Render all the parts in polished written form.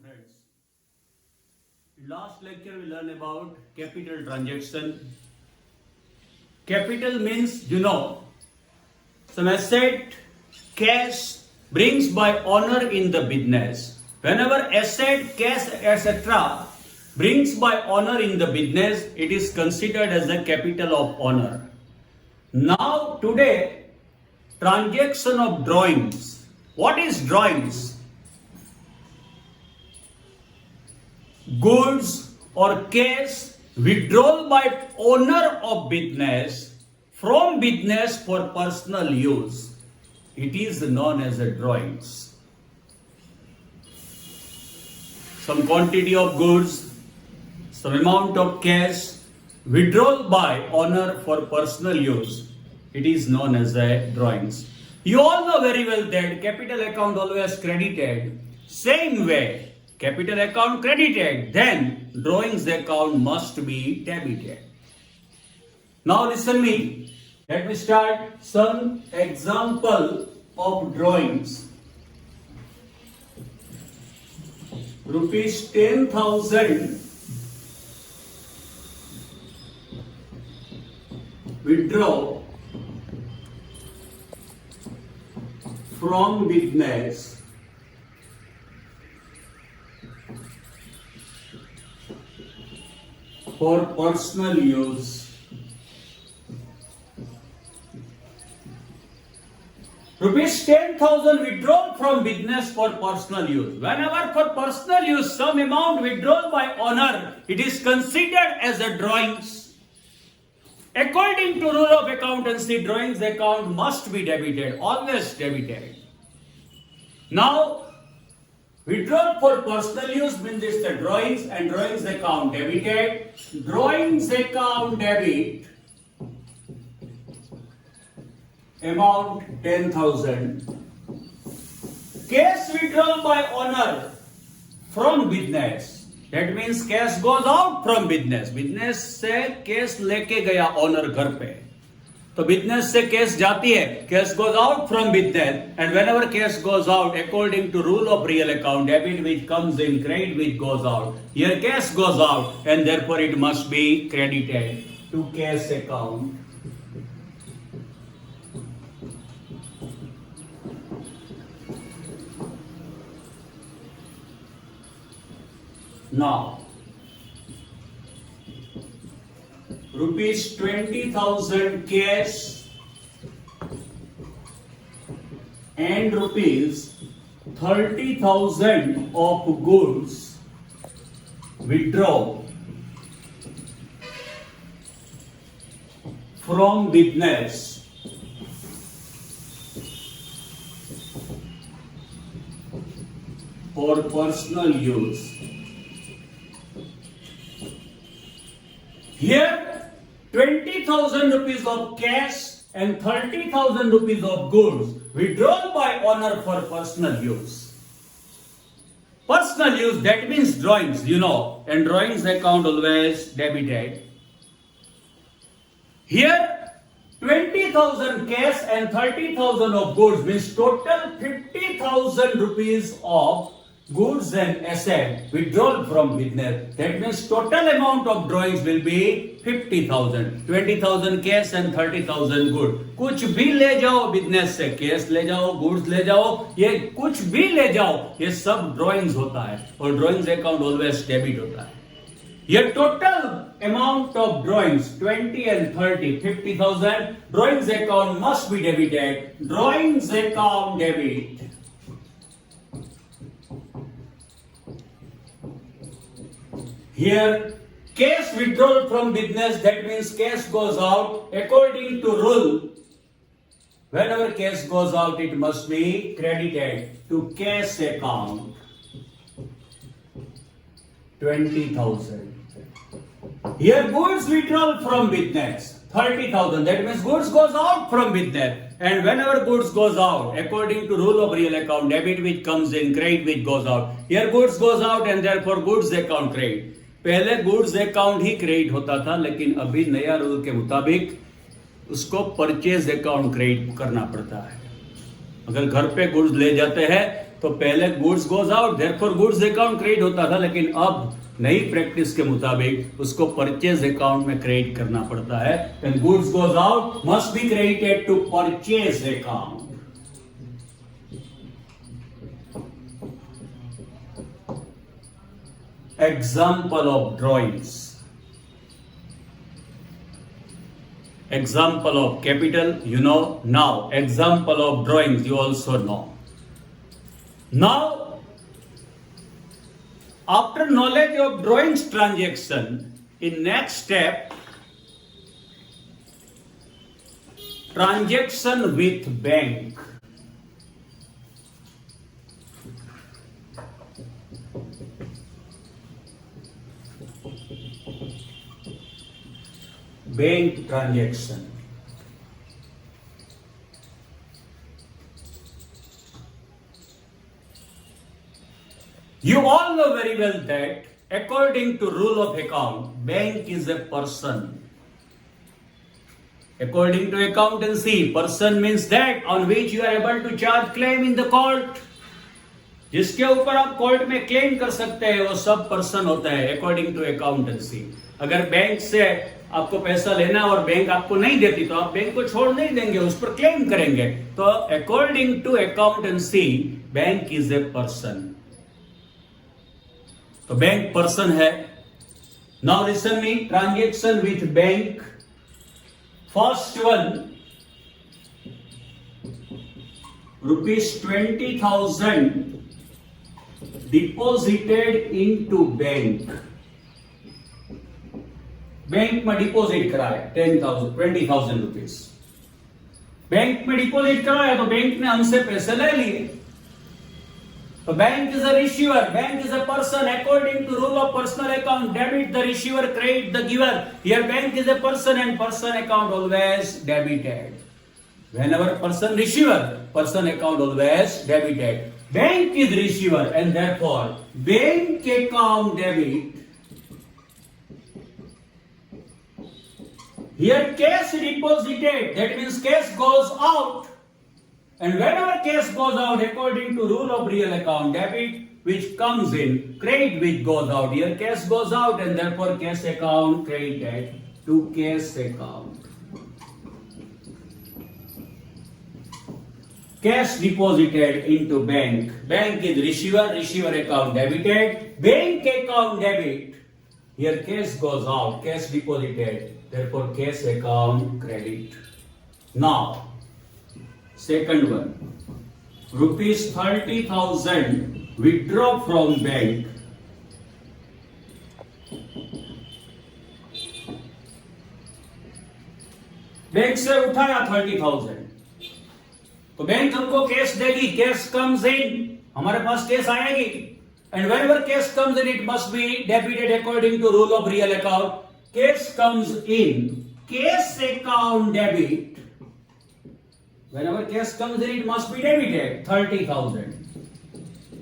friends. In last lecture we learned about capital transaction. Capital means, some asset, cash brings by honor in the business. Whenever asset, cash, etc. brings by honor in the business, it is considered as a capital of honor. Now today, transaction of drawings. What is drawings? Goods or cash withdrawal by owner of business from business for personal use. It is known as a drawings. Some quantity of goods, some amount of cash withdrawal by owner for personal use. It is known as a drawings. You all know very well that capital account always credited. Same way, capital account credited, then drawings account must be debited. Now listen me. Let me start some example of drawings. Rupees 10,000 withdraw from business for personal use. Rupees 10,000 withdrawn from business for personal use. Whenever for personal use some amount withdrawn by owner, it is considered as a drawings. According to rule of accountancy, drawings account must be debited, always debited. Now, withdrawn for personal use means it's the drawings and drawings account debited. Drawings account debit amount 10,000. Cash withdrawal by owner from business. That means cash goes out from business. Business से cash लेके गया owner घर पे. तो business से cash जाती है. Cash goes out from business, and whenever cash goes out, according to rule of real account, debit which comes in, credit which goes out. Here cash goes out, and therefore it must be credited to cash account. Now, rupees 20,000 cash and rupees 30,000 of goods withdraw from business for personal use. Here, 20,000 rupees of cash and 30,000 rupees of goods withdrawn by owner for personal use. Personal use, that means drawings, and drawings account always debited. Here, 20,000 cash and 30,000 of goods means total 50,000 rupees of goods and asset withdrawn from business. That means total amount of drawings will be 50,000. 20,000 cash and 30,000 goods. कुछ भी ले जाओ business से, cash ले जाओ, goods ले जाओ, ये कुछ भी ले जाओ, ये सब ड्रॉइंग्स होता है और ड्रॉइंग्स अकाउंट ऑलवेज डेबिट होता है. ये total amount of drawings 20 and 30, 50,000. Drawings account must be debited. Drawings account debit. Here, cash withdrawal from business, that means cash goes out. According to rule, whenever cash goes out, it must be credited to cash account. 20,000. Here, goods withdrawal from business, 30,000. That means goods goes out from business. And whenever goods goes out, according to rule of real account, debit which comes in, credit which goes out. Here goods goes out and therefore goods account credit. पहले goods account ही credit होता था, लेकिन अभी नया rule के मुताबिक उसको purchase account credit करना पड़ता है. अगर घर पे गुड्स ले जाते हैं तो पहले goods goes out, therefore goods account credit होता था, लेकिन अब नई प्रैक्टिस के मुताबिक उसको परचेज अकाउंट में क्रेडिट करना पड़ता है. When goods goes out must be credited to purchase account. Example of drawings. Example of capital, you know. Now, example of drawings, you also know. Now, after knowledge of drawings transaction, in next step, transaction with bank. Bank transaction. You all know very well that according to rule of account, bank is a person. According to accountancy, person means that on which you are able to charge claim in the court. जिसके ऊपर आप court में claim कर सकते हैं वो सब person होता है अकॉर्डिंग टू अकाउंटेंसी. अगर बैंक से आपको पैसा लेना और बैंक आपको नहीं देती तो आप बैंक को छोड़ नहीं देंगे, उस पर क्लेम करेंगे. तो according to accountancy bank is a person. तो बैंक पर्सन है. Now listen me, transaction with bank. First one, ₹20,000 deposited into bank. Bank में डिपॉजिट कराया 20,000 रुपीज. बैंक में डिपॉजिट कराया तो बैंक ने हमसे पैसे ले लिए. तो bank is a receiver, bank is a person. According to rule of personal account, debit the receiver, credit the giver. Here bank is a person and person account always debited. Whenever person receiver, person account always debited. Bank is receiver and therefore bank account debit. Here cash deposited, that means cash goes out. And whenever cash goes out, according to rule of real account, debit which comes in, credit which goes out. Here cash goes out and therefore cash account credited to cash account. Cash deposited into bank. Bank is receiver, receiver account debited. Bank account debit. Here cash goes out, cash deposited. Therefore cash account credit. Now, second one. ₹30,000 withdraw from bank. Bank से उठाया 30,000. तो bank हमको cash देगी. Cash comes in, हमारे पास cash आएगी. And whenever cash comes in it must be debited according to rule of real account. Cash comes in, cash account debit. Whenever cash comes in it must be debited 30,000.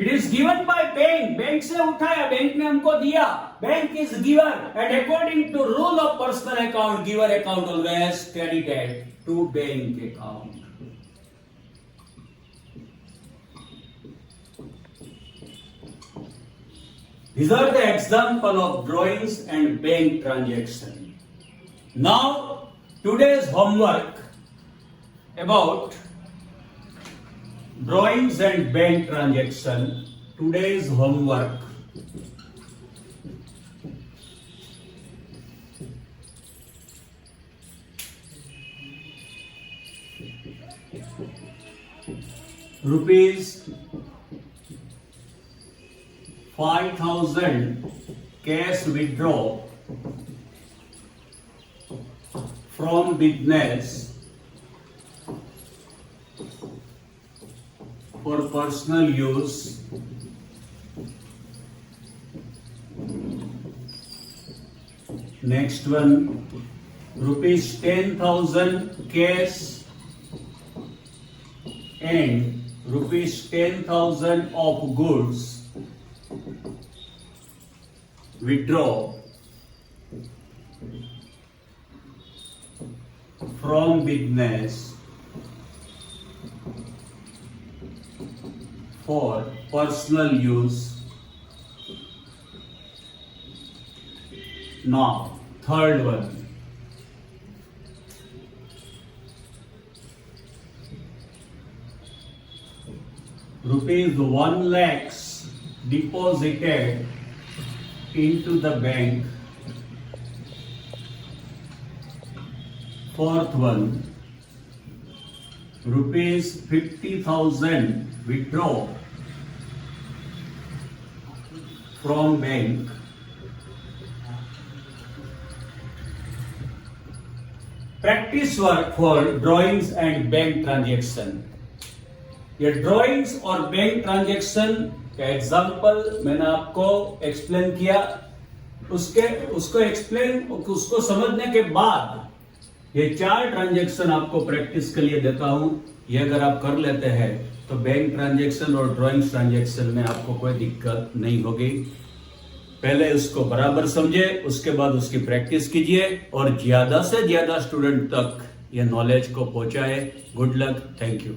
It is given by bank. Bank से उठाया, bank ने हमको दिया. Bank is giver and according to rule of personal account, giver account always credited to bank account. These are the example of drawings and bank transaction. Now, today's homework about drawings and bank transaction. Today's homework. ₹5,000 cash withdraw from business for personal use. Next one, ₹10,000 cash and ₹10,000 of goods withdraw from business for personal use. Now, third one. Rupees 1 lakhs deposited into the bank. Fourth one, rupees 50,000 withdraw from bank. Practice work for drawings and bank transaction. ये drawings और bank transaction का example मैंने आपको explain किया। उसको समझने के बाद ये 4 ट्रांजैक्शन आपको प्रैक्टिस के लिए देता हूं। ये अगर आप कर लेते हैं तो बैंक ट्रांजैक्शन और ड्राइंग्स ट्रांजैक्शन में आपको कोई दिक्कत नहीं होगी। पहले उसको बराबर समझे, उसके बाद उसकी प्रैक्टिस कीजिए और ज्यादा से ज्यादा स्टूडेंट तक ये नॉलेज को पहुंचाए। Good luck, thank you.